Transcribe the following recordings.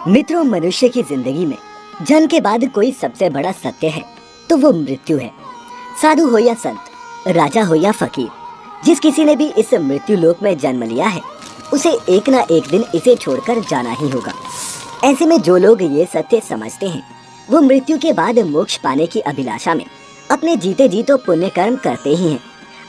मित्रों, मनुष्य की जिंदगी में जन्म के बाद कोई सबसे बड़ा सत्य है तो वो मृत्यु है। साधु हो या संत, राजा हो या फकीर, जिस किसी ने भी इस मृत्यु लोक में जन्म लिया है उसे एक ना एक दिन इसे छोड़कर जाना ही होगा। ऐसे में जो लोग ये सत्य समझते हैं वो मृत्यु के बाद मोक्ष पाने की अभिलाषा में अपने जीते जी तो पुण्य कर्म करते ही हैं,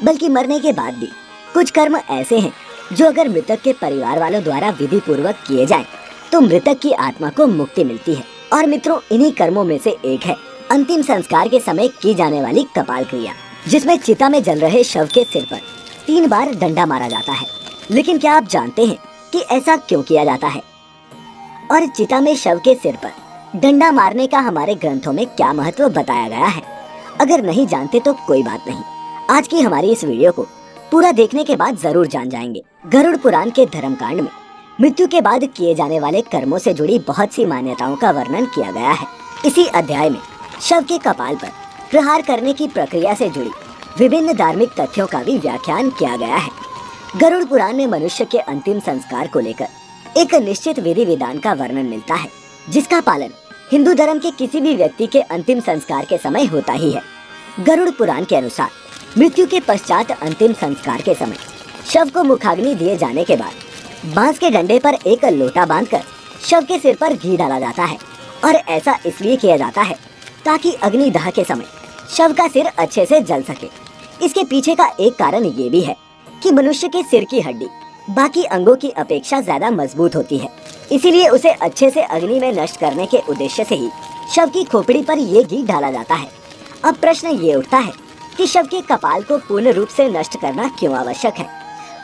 बल्कि मरने के बाद भी कुछ कर्म ऐसे हैं जो अगर मृतक के परिवार वालों द्वारा विधि पूर्वक किए जाएं तो मृतक की आत्मा को मुक्ति मिलती है। और मित्रों, इन्हीं कर्मों में से एक है अंतिम संस्कार के समय की जाने वाली कपाल क्रिया, जिसमें चिता में जल रहे शव के सिर पर 3 बार डंडा मारा जाता है। लेकिन क्या आप जानते हैं कि ऐसा क्यों किया जाता है और चिता में शव के सिर पर डंडा मारने का हमारे ग्रंथों में क्या महत्व बताया गया है? अगर नहीं जानते तो कोई बात नहीं, आज की हमारी इस वीडियो को पूरा देखने के बाद जरूर जान जाएंगे। गरुड़ पुराण के धर्मकांड में मृत्यु के बाद किए जाने वाले कर्मों से जुड़ी बहुत सी मान्यताओं का वर्णन किया गया है। इसी अध्याय में शव के कपाल पर प्रहार करने की प्रक्रिया से जुड़ी विभिन्न धार्मिक तथ्यों का भी व्याख्यान किया गया है। गरुड़ पुराण में मनुष्य के अंतिम संस्कार को लेकर एक निश्चित विधि विधान का वर्णन मिलता है, जिसका पालन हिंदू धर्म के किसी भी व्यक्ति के अंतिम संस्कार के समय होता ही है। गरुड़ पुराण के अनुसार मृत्यु के पश्चात अंतिम संस्कार के समय शव को मुखाग्नि दिए जाने के बाद बांस के डंडे पर एक लोटा बांधकर शव के सिर पर घी डाला जाता है। और ऐसा इसलिए किया जाता है ताकि अग्निदाह के समय शव का सिर अच्छे से जल सके। इसके पीछे का एक कारण ये भी है कि मनुष्य के सिर की हड्डी बाकी अंगों की अपेक्षा ज्यादा मजबूत होती है, इसीलिए उसे अच्छे से अग्नि में नष्ट करने के उद्देश्य से ही शव की खोपड़ी पर ये घी डाला जाता है। अब प्रश्न ये उठता है कि शव के कपाल को पूर्ण रूप से नष्ट करना क्यों आवश्यक है?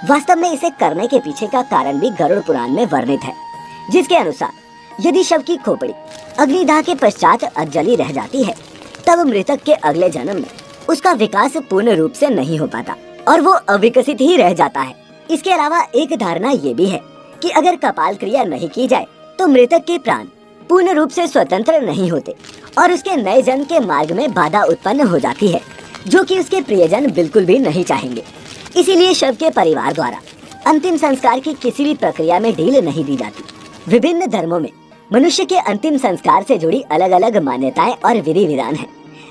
वास्तव में इसे करने के पीछे का कारण भी गरुड़ पुराण में वर्णित है, जिसके अनुसार यदि शव की खोपड़ी अग्निदाह के पश्चात अजली रह जाती है तब मृतक के अगले जन्म में उसका विकास पूर्ण रूप से नहीं हो पाता और वो अविकसित ही रह जाता है। इसके अलावा एक धारणा ये भी है कि अगर कपाल क्रिया नहीं की जाए तो मृतक के प्राण पूर्ण रूप से स्वतंत्र नहीं होते और उसके नए जन्म के मार्ग में बाधा उत्पन्न हो जाती है, जो कि उसके प्रियजन बिल्कुल भी नहीं चाहेंगे। इसीलिए शव के परिवार द्वारा अंतिम संस्कार की किसी भी प्रक्रिया में ढील नहीं दी जाती। विभिन्न धर्मों में मनुष्य के अंतिम संस्कार से जुड़ी अलग अलग मान्यताएं और विधि विधान हैं।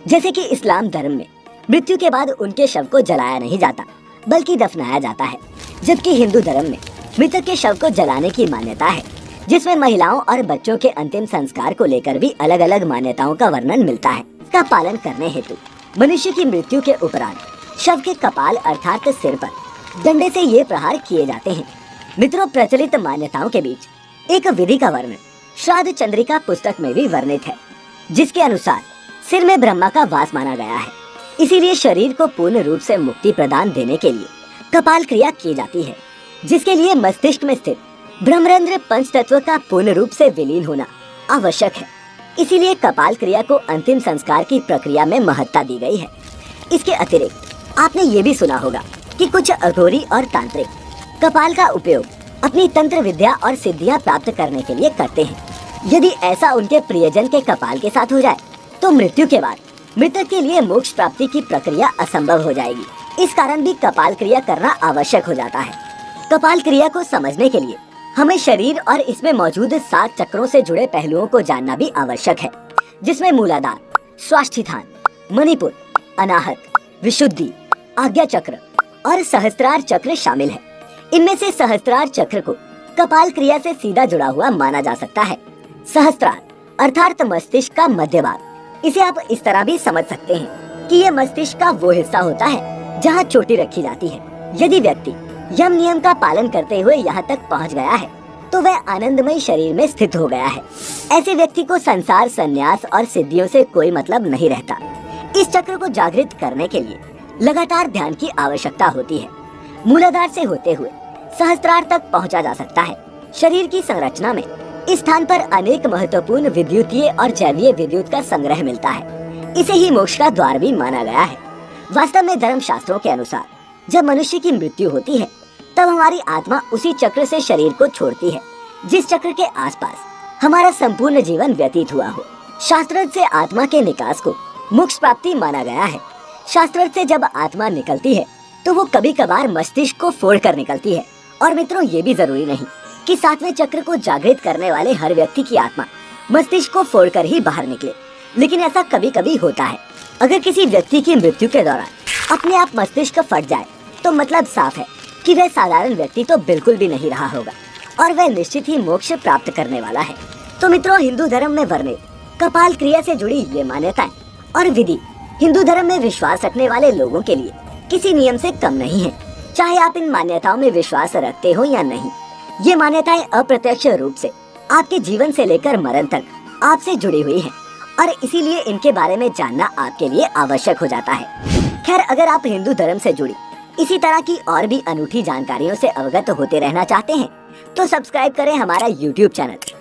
जैसे कि इस्लाम धर्म में मृत्यु के बाद उनके शव को जलाया नहीं जाता बल्कि दफनाया जाता है, जबकि हिंदू धर्म में मृतक के शव को जलाने की मान्यता है, जिसमें महिलाओं और बच्चों के अंतिम संस्कार को लेकर भी अलग अलग मान्यताओं का वर्णन मिलता है। इसका पालन करने हेतु मनुष्य की मृत्यु के उपरांत शव के कपाल अर्थात सिर पर डंडे से ये प्रहार किए जाते हैं। मित्रों, प्रचलित मान्यताओं के बीच एक विधि का वर्णन श्राद्ध चंद्रिका पुस्तक में भी वर्णित है, जिसके अनुसार सिर में ब्रह्मा का वास माना गया है, इसीलिए शरीर को पूर्ण रूप से मुक्ति प्रदान देने के लिए कपाल क्रिया की जाती है, जिसके लिए मस्तिष्क में स्थित ब्रह्मरंध्र पंच तत्व का पूर्ण रूप से विलीन होना आवश्यक है। इसीलिए कपाल क्रिया को अंतिम संस्कार की प्रक्रिया में महत्ता दी गई है। इसके अतिरिक्त आपने ये भी सुना होगा कि कुछ अघोरी और तांत्रिक कपाल का उपयोग अपनी तंत्र विद्या और सिद्धियां प्राप्त करने के लिए करते हैं। यदि ऐसा उनके प्रियजन के कपाल के साथ हो जाए तो मृत्यु के बाद मृतक के लिए मोक्ष प्राप्ति की प्रक्रिया असंभव हो जाएगी। इस कारण भी कपाल क्रिया करना आवश्यक हो जाता है। कपाल क्रिया को समझने के लिए हमें शरीर और इसमें मौजूद 7 चक्रों से जुड़े पहलुओं को जानना भी आवश्यक है, जिसमें मूलाधार, स्वाष्ठिथान, मणिपुर, अनाहत, विशुद्धि, आज्ञा चक्र और सहस्त्रार चक्र शामिल है। इनमें से सहस्त्रार चक्र को कपाल क्रिया से सीधा जुड़ा हुआ माना जा सकता है। सहस्त्रार अर्थात मस्तिष्क का मध्य भाग, इसे आप इस तरह भी समझ सकते हैं कि ये मस्तिष्क का वो हिस्सा होता है जहाँ चोटी रखी जाती है। यदि व्यक्ति यम नियम का पालन करते हुए यहाँ तक पहुँच गया है तो वह आनंदमय शरीर में स्थित हो गया है। ऐसे व्यक्ति को संसार, संन्यास और सिद्धियों से कोई मतलब नहीं रहता। इस चक्र को जागृत करने के लिए लगातार ध्यान की आवश्यकता होती है। मूलाधार से होते हुए सहस्त्रार तक पहुंचा जा सकता है। शरीर की संरचना में इस स्थान पर अनेक महत्वपूर्ण विद्युतीय और जैवीय विद्युत का संग्रह मिलता है। इसे ही मोक्ष का द्वार भी माना गया है। वास्तव में धर्म शास्त्रों के अनुसार जब मनुष्य की मृत्यु होती है तब हमारी आत्मा उसी चक्र से शरीर को छोड़ती है जिस चक्र के आसपास हमारा संपूर्ण जीवन व्यतीत हुआ हो। शास्त्रार्थ से आत्मा के निकास को मोक्ष प्राप्ति माना गया है। शास्त्रार्थ से जब आत्मा निकलती है तो वो कभी कभार मस्तिष्क को फोड़ कर निकलती है। और मित्रों, ये भी जरूरी नहीं कि सातवें चक्र को जागृत करने वाले हर व्यक्ति की आत्मा मस्तिष्क को फोड़कर ही बाहर निकले। लेकिन ऐसा कभी कभी होता है। अगर किसी व्यक्ति की मृत्यु के दौरान अपने आप मस्तिष्क फट जाए तो मतलब साफ है कि वह साधारण व्यक्ति तो बिल्कुल भी नहीं रहा होगा और वह निश्चित ही मोक्ष प्राप्त करने वाला है। तो मित्रों, हिंदू धर्म में वर्णित कपाल क्रिया से जुड़ी ये मान्यताएं और विधि हिंदू धर्म में विश्वास रखने वाले लोगों के लिए किसी नियम से कम नहीं है, चाहे आप इन मान्यताओं में विश्वास रखते हो या नहीं। ये मान्यताएं अप्रत्यक्ष रूप से आपके जीवन से लेकर मरण तक आपसे जुड़ी हुई हैं और इसीलिए इनके बारे में जानना आपके लिए आवश्यक हो जाता है। खैर, अगर आप हिंदू धर्म से जुड़ी इसी तरह की और भी अनूठी जानकारियों से अवगत होते रहना चाहते हैं तो सब्सक्राइब करें हमारा YouTube चैनल